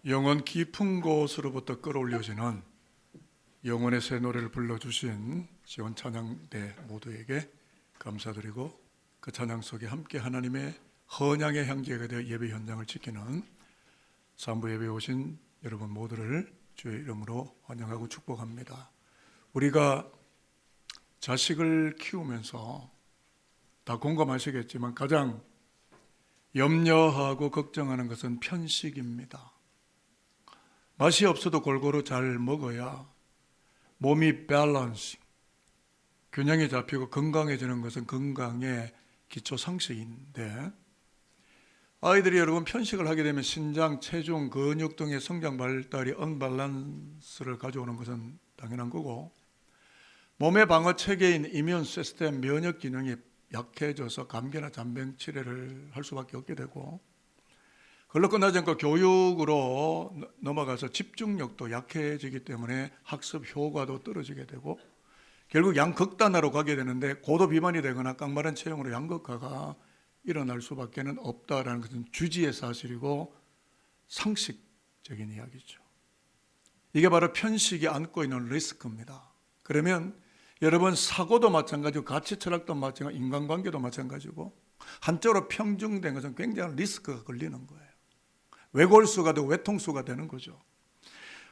영원 깊은 곳으로부터 끌어올려지는 영혼의 새 노래를 불러주신 지원 찬양대 모두에게 감사드리고, 그 찬양 속에 함께 하나님의 헌양의 향기가 되어 예배 현장을 지키는 산부 예배에 오신 여러분 모두를 주의 이름으로 환영하고 축복합니다. 우리가 자식을 키우면서 다 공감하시겠지만 가장 염려하고 걱정하는 것은 편식입니다. 맛이 없어도 골고루 잘 먹어야 몸이 밸런스, 균형이 잡히고 건강해지는 것은 건강의 기초 상식인데, 아이들이 여러분 편식을 하게 되면 신장, 체중, 근육 등의 성장 발달이 언밸런스를 가져오는 것은 당연한 거고, 몸의 방어 체계인 이뮨 시스템, 면역 기능이 약해져서 감기나 잔병 치레를 할 수밖에 없게 되고, 그걸로 끝나지 않고 교육으로 넘어가서 집중력도 약해지기 때문에 학습 효과도 떨어지게 되고, 결국 양극단화로 가게 되는데 고도 비만이 되거나 깡마른 체형으로 양극화가 일어날 수밖에 없다라는 것은 주지의 사실이고 상식적인 이야기죠. 이게 바로 편식이 안고 있는 리스크입니다. 그러면 여러분, 사고도 마찬가지고 가치 철학도 마찬가지고 인간관계도 마찬가지고 한쪽으로 편중된 것은 굉장한 리스크가 걸리는 거예요. 외골수가 되고 외통수가 되는 거죠.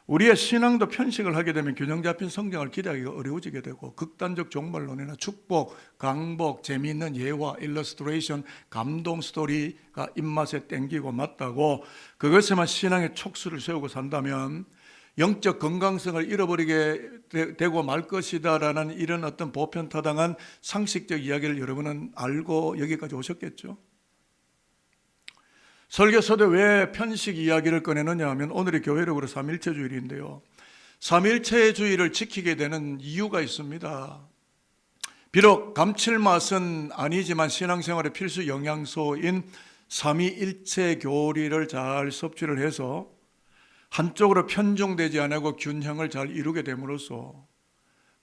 우리의 신앙도 편식을 하게 되면 균형 잡힌 성장을 기대하기가 어려워지게 되고, 극단적 종말론이나 축복, 강복, 재미있는 예화, 일러스트레이션, 감동 스토리가 입맛에 땡기고 맞다고 그것에만 신앙의 촉수를 세우고 산다면 영적 건강성을 잃어버리게 되고 말 것이다라는 이런 어떤 보편타당한 상식적 이야기를 여러분은 알고 여기까지 오셨겠죠. 설교서도 왜 편식 이야기를 꺼내느냐 하면 오늘이 교회력으로 삼일체주일인데요, 삼일체주의를 지키게 되는 이유가 있습니다. 비록 감칠맛은 아니지만 신앙생활의 필수 영양소인 삼위일체 교리를 잘 섭취를 해서 한쪽으로 편중되지 않고 균형을 잘 이루게 됨으로써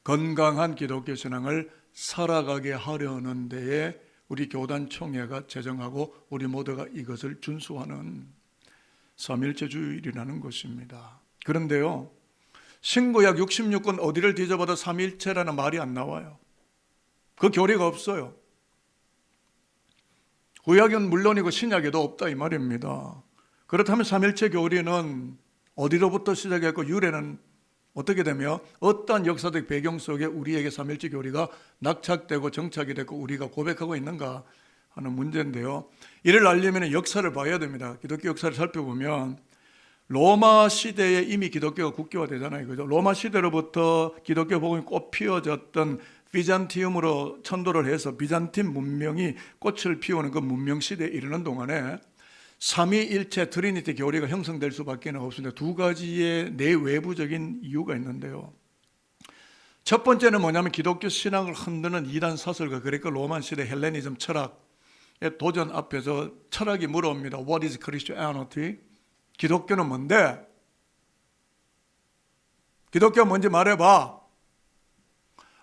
건강한 기독교 신앙을 살아가게 하려는 데에 우리 교단 총회가 제정하고 우리 모두가 이것을 준수하는 삼일체주일이라는 것입니다. 그런데요, 신구약 66권 어디를 뒤져봐도 삼일체라는 말이 안 나와요. 그 교리가 없어요. 구약은 물론이고 신약에도 없다 이 말입니다. 그렇다면 삼일체 교리는 어디로부터 시작했고 유래는 어떻게 되며 어떠한 역사적 배경 속에 우리에게 삼일체 교리가 낙착되고 정착이 됐고 우리가 고백하고 있는가 하는 문제인데요, 이를 알려면 역사를 봐야 됩니다. 기독교 역사를 살펴보면 로마 시대에 이미 기독교가 국교화되잖아요. 그죠? 로마 시대로부터 기독교 복음이 꽃 피워졌던 비잔티움으로 천도를 해서 비잔틴 문명이 꽃을 피우는 그 문명 시대에 이르는 동안에 삼위일체 트리니티 교리가 형성될 수밖에 없습니다. 두 가지의 내외부적인 이유가 있는데요, 첫 번째는 뭐냐면 기독교 신앙을 흔드는 이단 사설가, 그러니까 로마 시대 헬레니즘 철학의 도전 앞에서 철학이 물어옵니다. What is Christianity? 기독교는 뭔데? 기독교가 뭔지 말해봐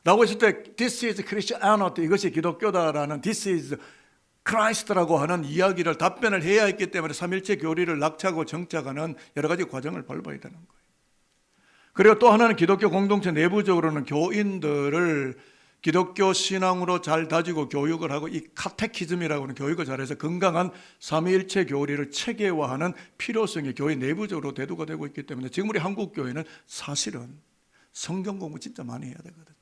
라고 했을 때 This is Christianity, 이것이 기독교다라는 This is 크라이스트라고 하는 이야기를 답변을 해야 했기 때문에 삼일체 교리를 낙차하고 정착하는 여러 가지 과정을 밟아야 되는 거예요. 그리고 또 하나는 기독교 공동체 내부적으로는 교인들을 기독교 신앙으로 잘 다지고 교육을 하고 이 카테키즘이라고 하는 교육을 잘해서 건강한 삼위일체 교리를 체계화하는 필요성이 교회 내부적으로 대두가 되고 있기 때문에 지금 우리 한국 교회는 사실은 성경 공부 진짜 많이 해야 되거든요.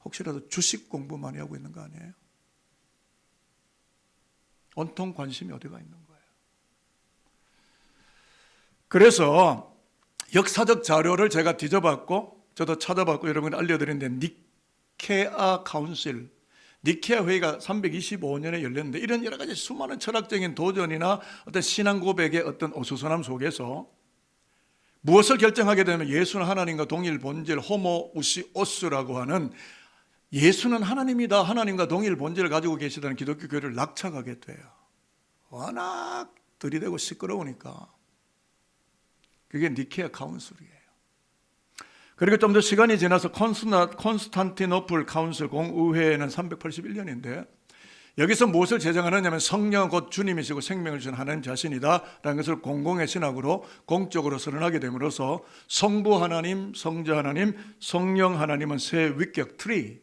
혹시라도 주식 공부 많이 하고 있는 거 아니에요? 온통 관심이 어디가 있는 거예요? 그래서 역사적 자료를 제가 뒤져봤고 저도 찾아봤고 여러분이 알려드렸는데, 니케아 카운실, 니케아 회의가 325년에 열렸는데 이런 여러 가지 수많은 철학적인 도전이나 어떤 신앙 고백의 어떤 어수선함 속에서 무엇을 결정하게 되면 예수는 하나님과 동일 본질 호모우시오스라고 하는, 예수는 하나님이다, 하나님과 동일 본질을 가지고 계시다는 기독교 교리를 낙착하게 돼요. 워낙 들이대고 시끄러우니까. 그게 니케아 카운슬이에요. 그리고 좀 더 시간이 지나서 콘스탄티노플 카운슬 공의회는 381년인데 여기서 무엇을 제정하느냐면 성령 곧 주님이시고 생명을 주신 하나님 자신이다 라는 것을 공공의 신학으로 공적으로 선언하게 됨으로써 성부 하나님, 성자 하나님, 성령 하나님은 세 위격 트리,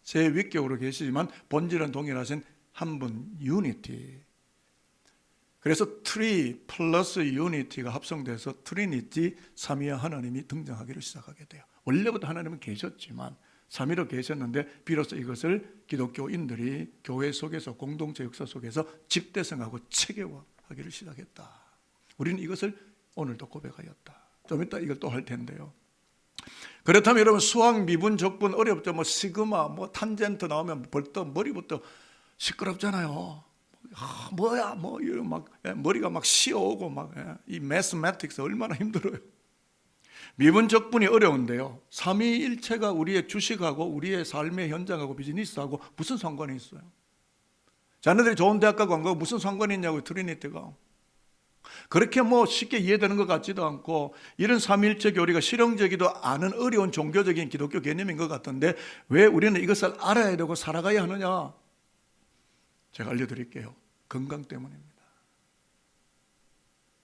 세 위격으로 계시지만 본질은 동일하신 한 분 유니티. 그래서 트리 플러스 유니티가 합성돼서 트리니티 삼위의 하나님이 등장하기를 시작하게 돼요. 원래부터 하나님은 계셨지만 삼위로 계셨는데 비로소 이것을 기독교인들이 교회 속에서 공동체 역사 속에서 집대성하고 체계화하기를 시작했다. 우리는 이것을 오늘도 고백하였다. 좀 이따 이걸 또 할 텐데요. 그렇다면 여러분 수학, 미분, 적분 어렵죠. 뭐 시그마, 뭐 탄젠트 나오면 벌써 머리부터 시끄럽잖아요. 뭐야, 뭐 이런 막 머리가 막 씌어오고 막 이 매스매틱스 얼마나 힘들어요. 미분 적분이 어려운데요. 삼위일체가 우리의 주식하고 우리의 삶의 현장하고 비즈니스하고 무슨 상관이 있어요? 자네들이 좋은 대학 가고 안 가고 무슨 상관이 있냐고요, 트리니티가. 그렇게 뭐 쉽게 이해되는 것 같지도 않고 이런 삼위일체 교리가 실용적이도 않은 어려운 종교적인 기독교 개념인 것 같은데 왜 우리는 이것을 알아야 되고 살아가야 하느냐? 제가 알려드릴게요. 건강 때문입니다.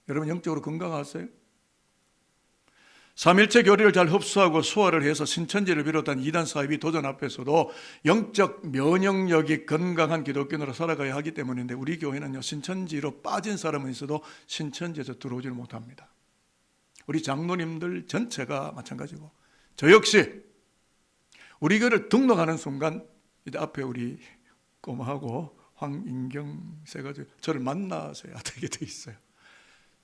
여러분 영적으로 건강하세요? 삼일체 교리를 잘 흡수하고 소화를 해서 신천지를 비롯한 이단 사이비 도전 앞에서도 영적 면역력이 건강한 기독교인으로 살아가야 하기 때문인데 우리 교회는요, 신천지로 빠진 사람은 있어도 신천지에서 들어오지를 못합니다. 우리 장로님들 전체가 마찬가지고 저 역시 우리 교회를 등록하는 순간 이제 앞에 우리 꼬마하고 황인경 세 가족 저를 만나셔야 되게 돼 있어요.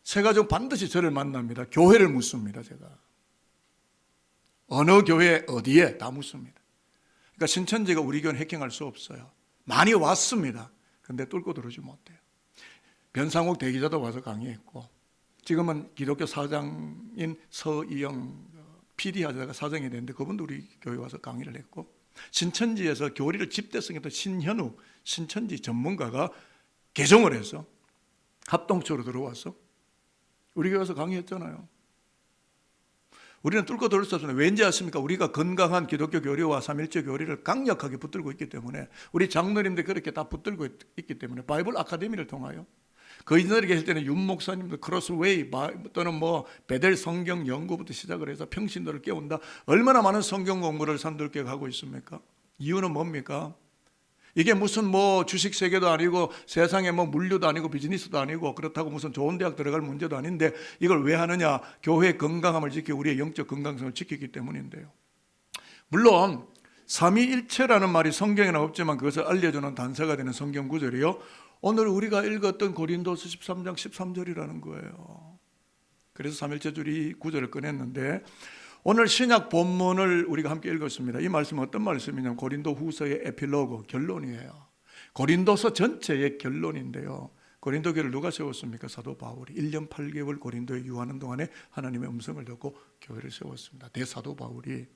세 가족 반드시 저를 만납니다. 교회를 묻습니다. 제가 어느 교회 어디에 다 묻습니다. 그러니까 신천지가 우리 교회는 해킹할 수 없어요. 많이 왔습니다. 그런데 뚫고 들어오지 못해요. 변상욱 대기자도 와서 강의했고 지금은 기독교 사장인 서이영 PD 하다가 사장이 됐는데 그분도 우리 교회 와서 강의를 했고 신천지에서 교리를 집대성했던 신현우 신천지 전문가가 개정을 해서 합동처로 들어와서 우리 교회 와서 강의했잖아요. 우리는 뚫고 들을 수 없습니다. 왠지 아십니까? 우리가 건강한 기독교 교리와 삼일체 교리를 강력하게 붙들고 있기 때문에 우리 장로님들 그렇게 다 붙들고 있기 때문에 바이블 아카데미를 통하여 거기들이 계실 때는 윤 목사님도 크로스웨이 또는 뭐 베델 성경 연구부터 시작을 해서 평신도를 깨운다. 얼마나 많은 성경 공부를 산들께 하고 있습니까? 이유는 뭡니까? 이게 무슨 뭐 주식 세계도 아니고 세상에 뭐 물류도 아니고 비즈니스도 아니고 그렇다고 무슨 좋은 대학 들어갈 문제도 아닌데 이걸 왜 하느냐? 교회의 건강함을 지키고 우리의 영적 건강성을 지키기 때문인데요. 물론 삼위일체라는 말이 성경에는 없지만 그것을 알려주는 단서가 되는 성경 구절이요. 오늘 우리가 읽었던 고린도서 13장 13절이라는 거예요. 그래서 삼일체 줄이 구절을 꺼냈는데 오늘 신약 본문을 우리가 함께 읽었습니다. 이 말씀은 어떤 말씀이냐면 고린도 후서의 에필로그, 결론이에요. 고린도서 전체의 결론인데요. 고린도 교회를 누가 세웠습니까? 사도 바울이 1년 8개월 고린도에 유하는 동안에 하나님의 음성을 듣고 교회를 세웠습니다. 대사도 바울이.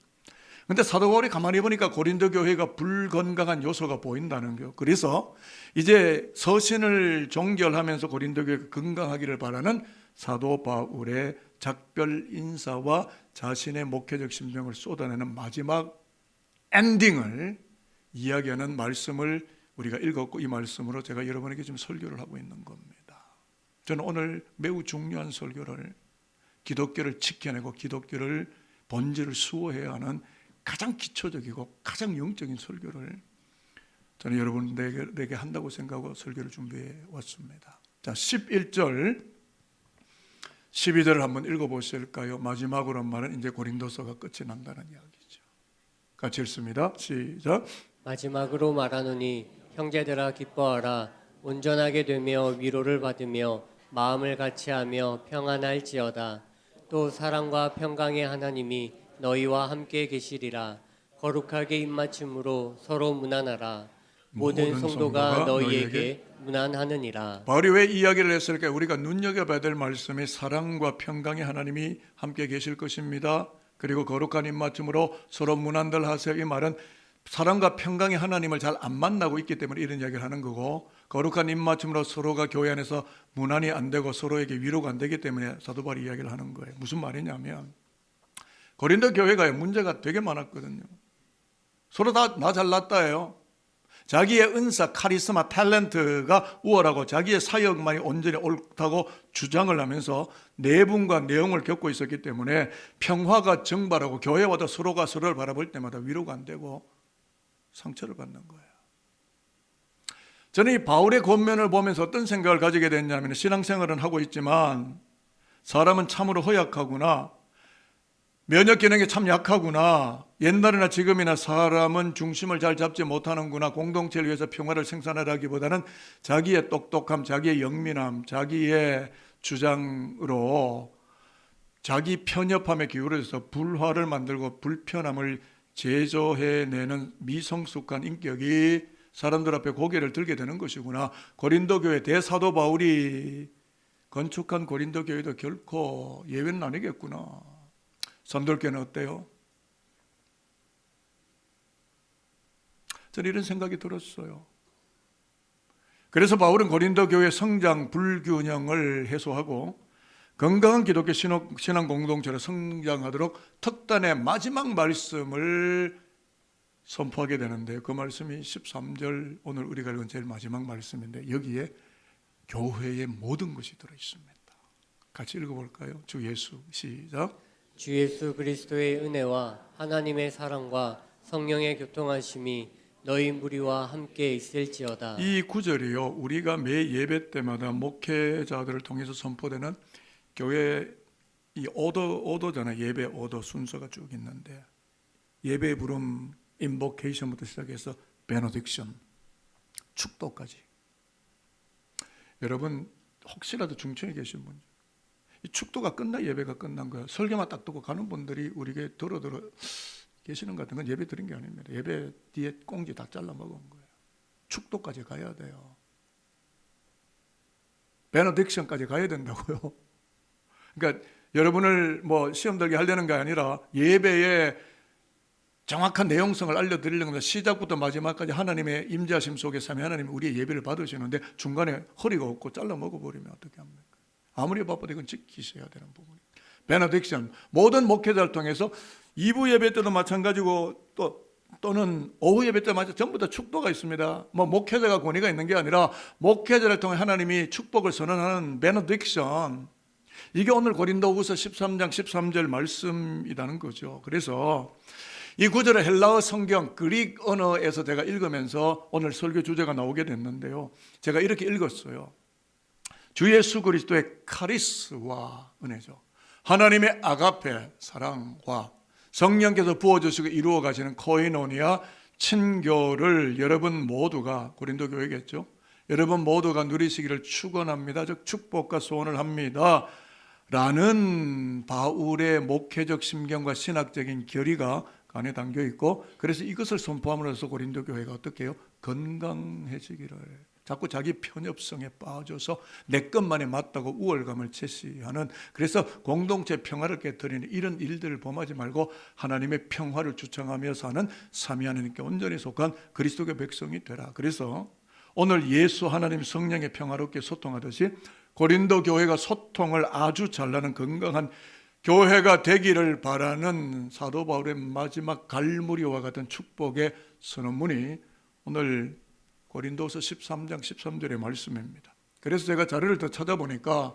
근데 사도 바울이 가만히 보니까 고린도 교회가 불건강한 요소가 보인다는 거예요. 그래서 이제 서신을 종결하면서 고린도 교회가 건강하기를 바라는 사도 바울의 작별 인사와 자신의 목회적 심정을 쏟아내는 마지막 엔딩을 이야기하는 말씀을 우리가 읽었고 이 말씀으로 제가 여러분에게 지금 설교를 하고 있는 겁니다. 저는 오늘 매우 중요한 설교를 기독교를 지켜내고 기독교를 본질을 수호해야 하는 가장 기초적이고 가장 영적인 설교를 저는 여러분들에게 한다고 생각하고 설교를 준비해 왔습니다. 자, 11절 12절을 한번 읽어보실까요? 마지막으로 한 말은 이제 고린도서가 끝이 난다는 이야기죠. 같이 읽습니다. 시작. 마지막으로 말하노니 형제들아 기뻐하라. 온전하게 되며 위로를 받으며 마음을 같이하며 평안할지어다. 또 사랑과 평강의 하나님이 너희와 함께 계시리라. 거룩하게 입맞춤으로 서로 문안하라. 모든 성도가 너희에게 문안하느니라. 바울이 왜 이야기를 했을까요? 우리가 눈여겨봐야 될 말씀이 사랑과 평강의 하나님이 함께 계실 것입니다. 그리고 거룩한 입맞춤으로 서로 문안들 하세요. 이 말은 사랑과 평강의 하나님을 잘 안 만나고 있기 때문에 이런 이야기를 하는 거고 거룩한 입맞춤으로 서로가 교회 안에서 문안이 안 되고 서로에게 위로가 안 되기 때문에 사도 바울이 이야기를 하는 거예요. 무슨 말이냐면 고린도 교회가 문제가 되게 많았거든요. 서로 다 나 잘났다예요. 자기의 은사, 카리스마, 탤런트가 우월하고 자기의 사역만이 온전히 옳다고 주장을 하면서 내분과 내용을 겪고 있었기 때문에 평화가 증발하고 교회와도 서로가 서로를 바라볼 때마다 위로가 안 되고 상처를 받는 거예요. 저는 이 바울의 권면을 보면서 어떤 생각을 가지게 됐냐면, 신앙생활은 하고 있지만 사람은 참으로 허약하구나, 면역 기능이 참 약하구나, 옛날이나 지금이나 사람은 중심을 잘 잡지 못하는구나, 공동체를 위해서 평화를 생산하기보다는 자기의 똑똑함, 자기의 영민함, 자기의 주장으로 자기 편협함에 기울여서 불화를 만들고 불편함을 제조해내는 미성숙한 인격이 사람들 앞에 고개를 들게 되는 것이구나. 고린도 교회 대사도 바울이 건축한 고린도 교회도 결코 예외는 아니겠구나. 선돌교회는 어때요? 저는 이런 생각이 들었어요. 그래서 바울은 고린도 교회 성장 불균형을 해소하고 건강한 기독교 신앙 공동체로 성장하도록 특단의 마지막 말씀을 선포하게 되는데, 그 말씀이 13절, 오늘 우리가 읽은 제일 마지막 말씀인데 여기에 교회의 모든 것이 들어있습니다. 같이 읽어볼까요? 주 예수, 시작. 주 예수 그리스도의 은혜와 하나님의 사랑과 성령의 교통하심이 너희 무리와 함께 있을지어다. 이 구절이요, 우리가 매 예배 때마다 목회자들을 통해서 선포되는 교회 이 오더잖아요. 예배 오더 순서가 쭉 있는데, 예배 부름 인보케이션부터 시작해서 베네딕션, 축도까지. 여러분 혹시라도 중청에 계신 분, 이 축도가 끝나 예배가 끝난 거예요. 설교만 딱 듣고 가는 분들이 우리에게 들어 계시는 것 같은 건 예배 드린 게 아닙니다. 예배 뒤에 꽁지 다 잘라 먹은 거예요. 축도까지 가야 돼요. 베네딕션까지 가야 된다고요. 그러니까 여러분을 뭐 시험 들게 하려는 게 아니라 예배에 정확한 내용성을 알려드리려는 겁니다. 시작부터 마지막까지 하나님의 임재하심 속에서 하나님이 우리의 예배를 받으시는데 중간에 허리가 없고 잘라 먹어버리면 어떻게 합니까? 아무리 바빠도 이건 지키셔야 되는 부분이에요. 베네딕션, 모든 목회자를 통해서 2부 예배 때도 마찬가지고 또는 오후 예배 때 마찬가지 전부 다 축도가 있습니다. 뭐 목회자가 권위가 있는 게 아니라 목회자를 통해 하나님이 축복을 선언하는 베네딕션, 이게 오늘 고린도후서 13장 13절 말씀이라는 거죠. 그래서 이 구절을 헬라어 성경 그릭 언어에서 제가 읽으면서 오늘 설교 주제가 나오게 됐는데요, 제가 이렇게 읽었어요. 주 예수 그리스도의 카리스와 은혜죠. 하나님의 아가페 사랑과 성령께서 부어주시고 이루어 가시는 코이노니아 친교를 여러분 모두가, 고린도 교회겠죠, 여러분 모두가 누리시기를 축원합니다. 즉 축복과 소원을 합니다 라는 바울의 목회적 심경과 신학적인 결의가 안에 담겨 있고, 그래서 이것을 선포함으로써 고린도 교회가 어떻게 해요? 건강해지기를, 자꾸 자기 편협성에 빠져서 내 것만이 맞다고 우월감을 제시하는, 그래서 공동체 평화를 깨뜨리는 이런 일들을 범하지 말고 하나님의 평화를 주창하며 사는 삼위 하나님께 온전히 속한 그리스도의 백성이 되라. 그래서 오늘 예수 하나님 성령의 평화롭게 소통하듯이 고린도 교회가 소통을 아주 잘하는 건강한 교회가 되기를 바라는 사도 바울의 마지막 갈무리와 같은 축복의 선언문이 오늘 고린도서 13장 13절의 말씀입니다. 그래서 제가 자료를 더 찾아보니까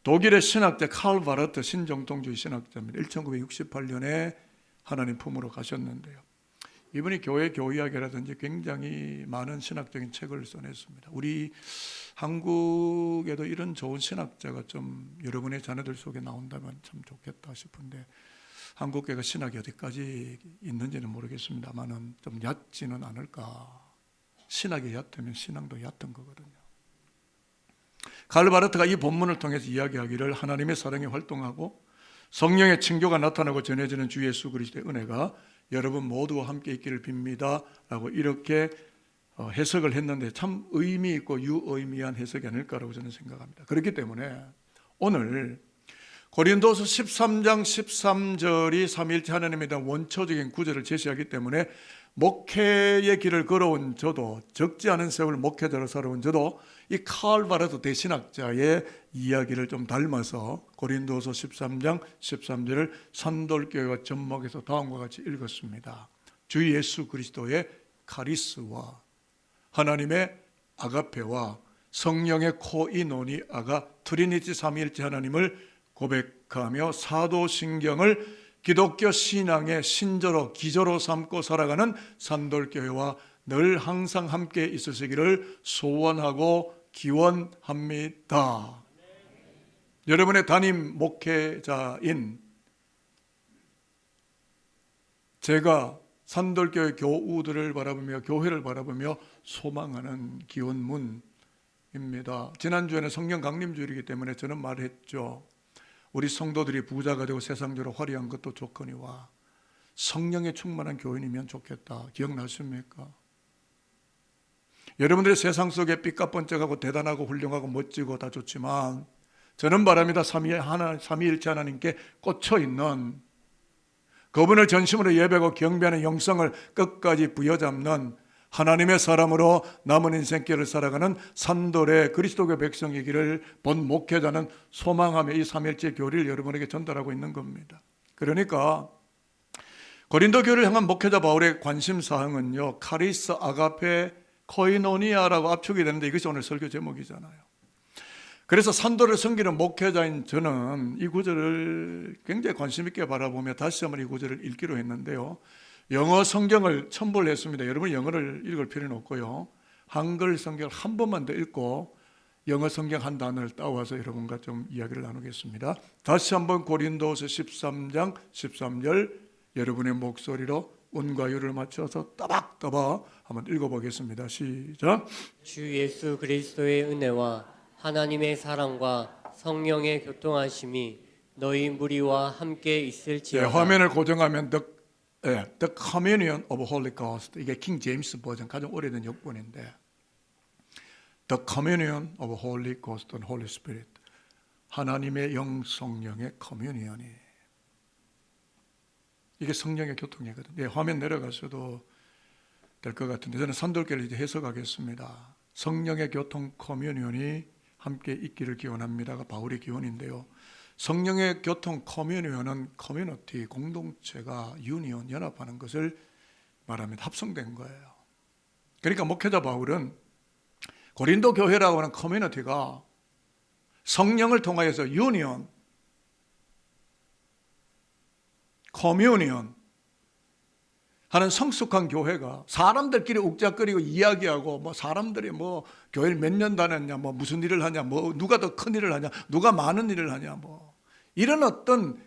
독일의 신학자 칼 바르트, 신정통주의 신학자입니다. 1968년에 하나님 품으로 가셨는데요, 이분이 교회 교의학이라든지 굉장히 많은 신학적인 책을 써냈습니다. 우리 한국에도 이런 좋은 신학자가 좀 여러분의 자녀들 속에 나온다면 참 좋겠다 싶은데, 한국교회가 신학이 어디까지 있는지는 모르겠습니다만은 좀 얕지는 않을까. 신학이 얕으면 신앙도 얕은 거거든요. 칼 바르트가 이 본문을 통해서 이야기하기를 하나님의 사랑이 활동하고 성령의 친교가 나타나고 전해지는 주 예수 그리스도의 은혜가 여러분 모두와 함께 있기를 빕니다 라고 이렇게 해석을 했는데, 참 의미 있고 유의미한 해석이 아닐까라고 저는 생각합니다. 그렇기 때문에 오늘 고린도서 13장 13절이 삼위일체 하나님에 대한 원초적인 구절을 제시하기 때문에 목회의 길을 걸어온 저도, 적지 않은 세월 목회자로 살아온 저도 이 칼 바르트 대신학자의 이야기를 좀 닮아서 고린도서 13장 13절을 산돌교회와 접목해서 다음과 같이 읽었습니다. 주 예수 그리스도의 카리스와 하나님의 아가페와 성령의 코이노니아가 트리니티 삼위일체 하나님을 고백하며 사도신경을 기독교 신앙의 신조로 기조로 삼고 살아가는 산돌교회와 늘 항상 함께 있으시기를 소원하고 기원합니다. 여러분의 담임 목회자인 제가 산돌교회 교우들을 바라보며 교회를 바라보며 소망하는 기원문입니다. 지난주에는 성령 강림주일이기 때문에 저는 말했죠. 우리 성도들이 부자가 되고 세상적으로 화려한 것도 좋거니와 성령에 충만한 교인이면 좋겠다. 기억나십니까? 여러분들이 세상 속에 삐까번쩍하고 대단하고 훌륭하고 멋지고 다 좋지만 저는 바랍니다. 삼위일체 하나님께 꽂혀있는 그분을 전심으로 예배하고 경배하는 영성을 끝까지 부여잡는 하나님의 사람으로 남은 인생길을 살아가는 산돌의 그리스도교 백성이기를 본 목회자는 소망하며 이 삼위일체 교리를 여러분에게 전달하고 있는 겁니다. 그러니까 고린도 교회를 향한 목회자 바울의 관심사항은요, 카리스, 아가페, 코이노니아라고 압축이 되는데 이것이 오늘 설교 제목이잖아요. 그래서 산도를 섬기는 목회자인 저는 이 구절을 굉장히 관심 있게 바라보며 다시 한번 이 구절을 읽기로 했는데요. 영어 성경을 첨부를 했습니다. 여러분 영어를 읽을 필요는 없고요. 한글 성경을 한 번만 더 읽고 영어 성경 한 단어를 따와서 여러분과 좀 이야기를 나누겠습니다. 다시 한번 고린도서 13장 13절 여러분의 목소리로 운과 유를 맞춰서 따박따박 한번 읽어보겠습니다. 시작. 주 예수 그리스도의 은혜와 하나님의 사랑과 성령의 교통하심이 너희 무리와 함께 있을지어다. 화면을 고정하면 The Communion of Holy Ghost, 이게 킹 제임스 버전 가장 오래된 역본인데 The Communion of Holy Ghost and Holy Spirit, 하나님의 영 성령의 커뮤니언이 이게 성령의 교통이거든요. 화면 내려가셔도 될 것 같은데 저는 산돌교를 이제 해석하겠습니다. 성령의 교통 커뮤니언이 함께 있기를 기원합니다가 바울의 기원인데요. 성령의 교통 커뮤니언은 커뮤니티, 공동체가 유니온, 연합하는 것을 말합니다. 합성된 거예요. 그러니까 목회자 바울은 고린도 교회라고 하는 커뮤니티가 성령을 통하여서 유니온, 커뮤니언 하는 성숙한 교회가 사람들끼리 욱작거리고 이야기하고 뭐 사람들이 뭐 교회를 몇 년 다녔냐, 뭐 무슨 일을 하냐, 뭐 누가 더 큰 일을 하냐, 누가 많은 일을 하냐, 뭐 이런 어떤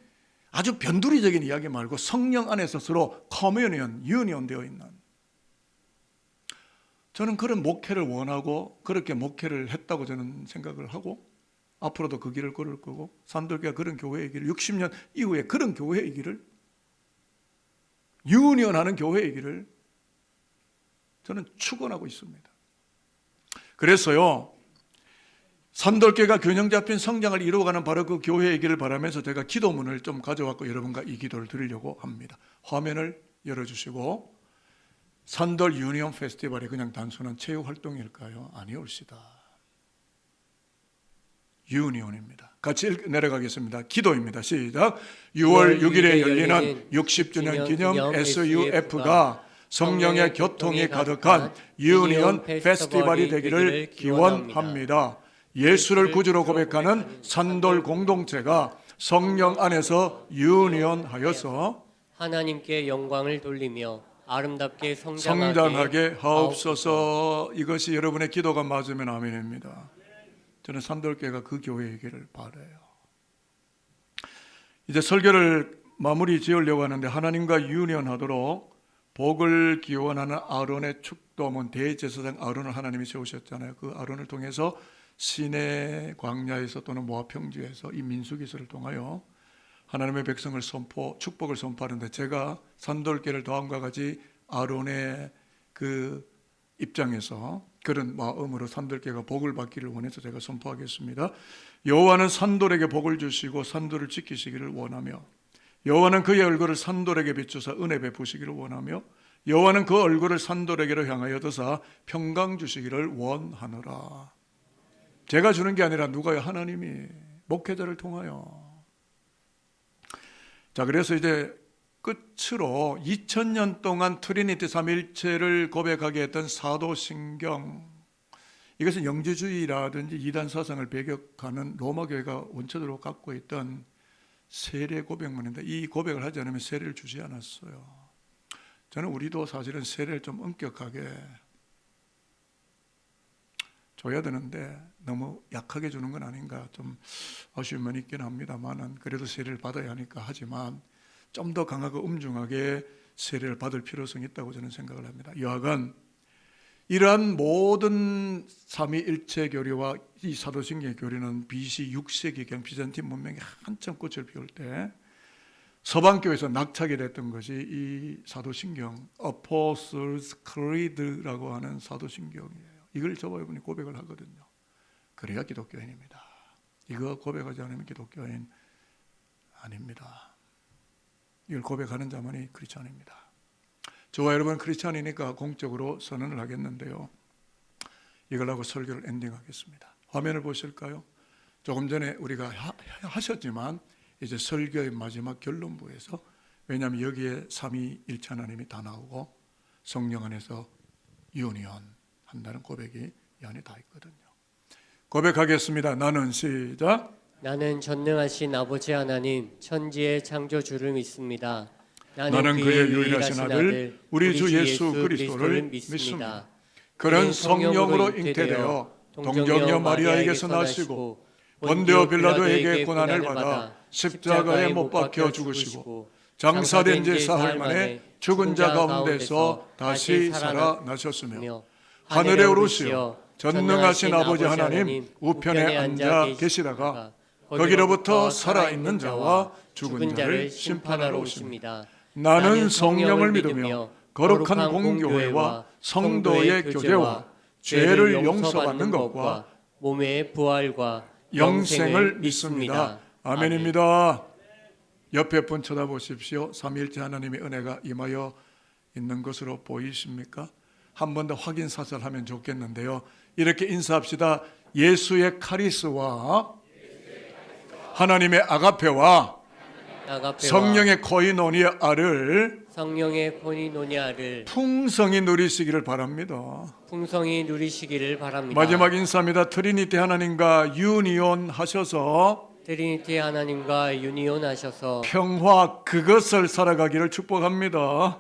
아주 변두리적인 이야기 말고 성령 안에서 서로 커뮤니언, 유니온 되어 있는, 저는 그런 목회를 원하고 그렇게 목회를 했다고 저는 생각을 하고 앞으로도 그 길을 걸을 거고 산돌교가 그런 교회의 길을 60년 이후에 그런 교회의 길을 유니온하는 교회의 길을 저는 축원하고 있습니다. 그래서요, 산돌교회가 균형 잡힌 성장을 이루어가는 바로 그 교회의 길을 바라면서 제가 기도문을 좀 가져왔고 여러분과 이 기도를 드리려고 합니다. 화면을 열어주시고, 산돌 유니온 페스티벌이 그냥 단순한 체육 활동일까요? 아니올시다. 유니온입니다. 같이 내려가겠습니다. 기도입니다. 시작. 6월 6일에 열리는 60주년 기념 SUF가 성령의 교통이 가득한 유니온 페스티벌이 되기를 기원합니다. 예수를 구주로 고백하는 산돌 공동체가 성령 안에서 유니온하여서 하나님께 영광을 돌리며 아름답게 성장하게 하옵소서. 이것이 여러분의 기도가 맞으면 아멘입니다. 저는 산돌교회가 그 교회의 길을 바라요. 이제 설교를 마무리 지으려고 하는데 하나님과 유니온하도록 복을 기원하는 아론의 축도문, 대제사장 아론을 하나님이 세우셨잖아요. 그 아론을 통해서 시내 광야에서 또는 모압 평지에서 이 민수기서를 통하여 하나님의 백성을 축복을 선포하는데, 제가 산돌교회를 다음과 같이 아론의 그 입장에서 그런 마음으로 산돌교회가 복을 받기를 원해서 제가 선포하겠습니다. 여호와는 산돌에게 복을 주시고 산돌을 지키시기를 원하며, 여호와는 그의 얼굴을 산돌에게 비추사 은혜 베푸시기를 원하며, 여호와는 그 얼굴을 산돌에게로 향하여 드사 평강 주시기를 원하노라. 제가 주는 게 아니라 누가요? 하나님이 목회자를 통하여. 자, 그래서 이제 끝으로 2000년 동안 트리니티 삼위일체를 고백하게 했던 사도신경, 이것은 영지주의라든지 이단 사상을 배격하는 로마 교회가 원초적으로 갖고 있던 세례 고백문인데, 이 고백을 하지 않으면 세례를 주지 않았어요. 저는 우리도 사실은 세례를 좀 엄격하게 줘야 되는데 너무 약하게 주는 건 아닌가 좀 아쉬운 면이 있긴 합니다만은, 그래도 세례를 받아야 하니까 하지만 좀 더 강하고 엄중하게 세례를 받을 필요성이 있다고 저는 생각을 합니다. 여하간 이러한 모든 삼위일체 교리와 이 사도신경의 교리는 BC 6세기경 비잔틴 문명이 한참 꽃을 피울 때 서방교에서 낙착이 됐던 것이 이 사도신경, Apostles' Creed라고 하는 사도신경이에요. 이걸 저와 여러분이 고백을 하거든요. 그래야 기독교인입니다. 이거 고백하지 않으면 기독교인 아닙니다. 이걸 고백하는 자만이 크리스찬입니다. 저와 여러분 크리스찬이니까 공적으로 선언을 하겠는데요. 이걸 하고 설교를 엔딩하겠습니다. 화면을 보실까요? 조금 전에 우리가 하셨지만 이제 설교의 마지막 결론부에서, 왜냐하면 여기에 삼위일체 하나님이 다 나오고 성령 안에서 유니온 한다는 고백이 이 안에 다 있거든요. 고백하겠습니다. 나는 시작. 나는 전능하신 아버지 하나님 천지의 창조주를 믿습니다. 나는 그의 유일하신 아들 우리 주 예수 그리스도를 믿습니다. 그는 성령으로 잉태되어 동정녀 마리아에게서 나시고 본디오 빌라도에게 고난을 받아 십자가에 못 박혀 죽으시고 장사된 지 사흘 만에 죽은 자 가운데서 다시 살아나셨으며 하늘에 오르시어 전능하신 아버지 하나님 우편에 앉아 계시다가 거기로부터 살아있는 자와 죽은 자를 심판하러 오십니다. 나는 성령을 믿으며 거룩한 공교회와 성도의 교제와 죄를 용서받는 것과 몸의 부활과 영생을 믿습니다. 아멘입니다. 옆에 분 쳐다보십시오. 삼위일체 하나님의 은혜가 임하여 있는 것으로 보이십니까? 한 번 더 확인 사살하면 좋겠는데요. 이렇게 인사합시다. 예수의 카리스와 하나님의 아가페와 성령의 코이노니아를 풍성히 누리시기를 바랍니다. 마지막 인사입니다. 트리니티 하나님과 유니온 하셔서 평화 그것을 살아가기를 축복합니다.